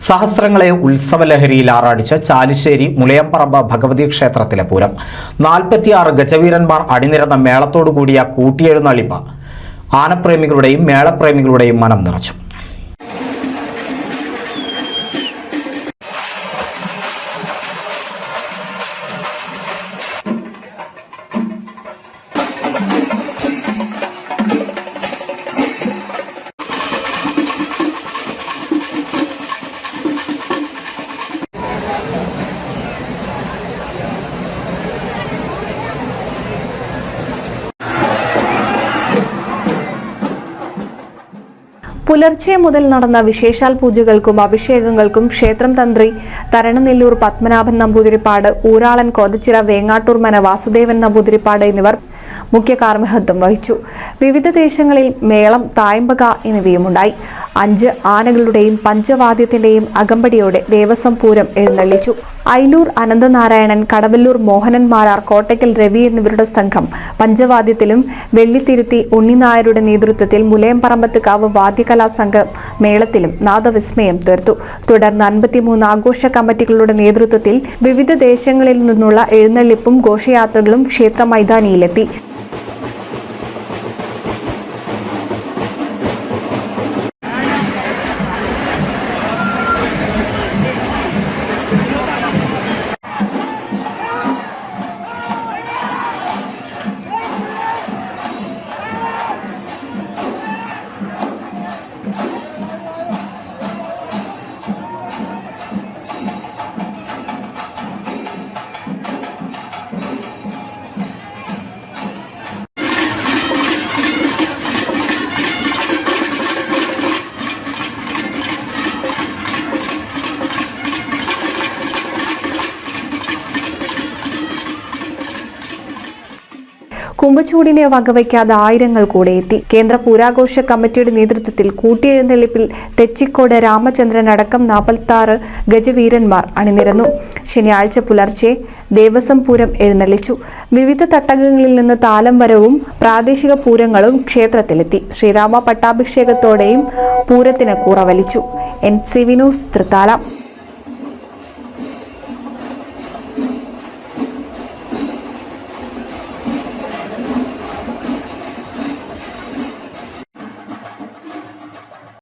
സഹസ്രങ്ങളെ ഉത്സവലഹരിയിൽ ആറാടിച്ച ചാലിശ്ശേരി മുളയംപറമ്പ് ഭഗവതി ക്ഷേത്രത്തിലെ പൂരം 46 ഗജവീരന്മാർ അണിനിരന്ന മേളത്തോടുകൂടിയ കൂട്ടിയെഴുന്നള്ളിപ്പ് ആനപ്രേമികളുടെയും മേളപ്രേമികളുടെയും മനം നിറച്ചു. പുലർച്ചെ മുതൽ നടന്ന വിശേഷാൽ പൂജകൾക്കും അഭിഷേകങ്ങൾക്കും ക്ഷേത്രം തന്ത്രി തരണനെല്ലൂർ പത്മനാഭൻ നമ്പൂതിരിപ്പാട്, ഊരാളൻ കോതച്ചിറ വേങ്ങാട്ടൂർ മന വാസുദേവൻ നമ്പൂതിരിപ്പാട് എന്നിവർ മുഖ്യ കാർമ്മികത്വം വഹിച്ചു. വിവിധ ദേശങ്ങളിൽ മേളം, തായമ്പക എന്നിവയുമുണ്ടായി. 5 ആനകളുടെയും പഞ്ചവാദ്യത്തിന്റെയും അകമ്പടിയോടെ ദേവസ്വം പൂരം എഴുന്നള്ളിച്ചു. അയിലൂർ അനന്തനാരായണൻ, കടവല്ലൂർ മോഹനൻ മാരാർ, കോട്ടയ്ക്കൽ രവി എന്നിവരുടെ സംഘം പഞ്ചവാദ്യത്തിലും വെള്ളിത്തിരുത്തി ഉണ്ണിനായരുടെ നേതൃത്വത്തിൽ മുലയംപറമ്പത്തുകാവ് വാദ്യകലാ സംഘം മേളത്തിലും നാദവിസ്മയം തീർത്തു. തുടർന്ന് 53 ആഘോഷ കമ്മിറ്റികളുടെ നേതൃത്വത്തിൽ വിവിധ ദേശങ്ങളിൽ നിന്നുള്ള എഴുന്നള്ളിപ്പും ഘോഷയാത്രകളും ക്ഷേത്ര മൈതാനിയിലെത്തി. കുമ്പച്ചൂടിനെ വകവയ്ക്കാതെ ആയിരങ്ങൾ കൂടെ എത്തി. കേന്ദ്ര പൂരാഘോഷ കമ്മിറ്റിയുടെ നേതൃത്വത്തിൽ കൂട്ടിയെഴുന്നള്ളിപ്പിൽ തെച്ചിക്കോട് രാമചന്ദ്രൻ അടക്കം 46 ഗജവീരന്മാർ അണിനിരന്നു. ശനിയാഴ്ച പുലർച്ചെ ദേവസ്വം പൂരം എഴുന്നള്ളിച്ചു. വിവിധ തട്ടകങ്ങളിൽ നിന്ന് താലം വരവും പ്രാദേശിക പൂരങ്ങളും ക്ഷേത്രത്തിലെത്തി. ശ്രീരാമ പട്ടാഭിഷേകത്തോടെയും പൂരത്തിന് കൂറവലിച്ചു. NCV news, Thrithala.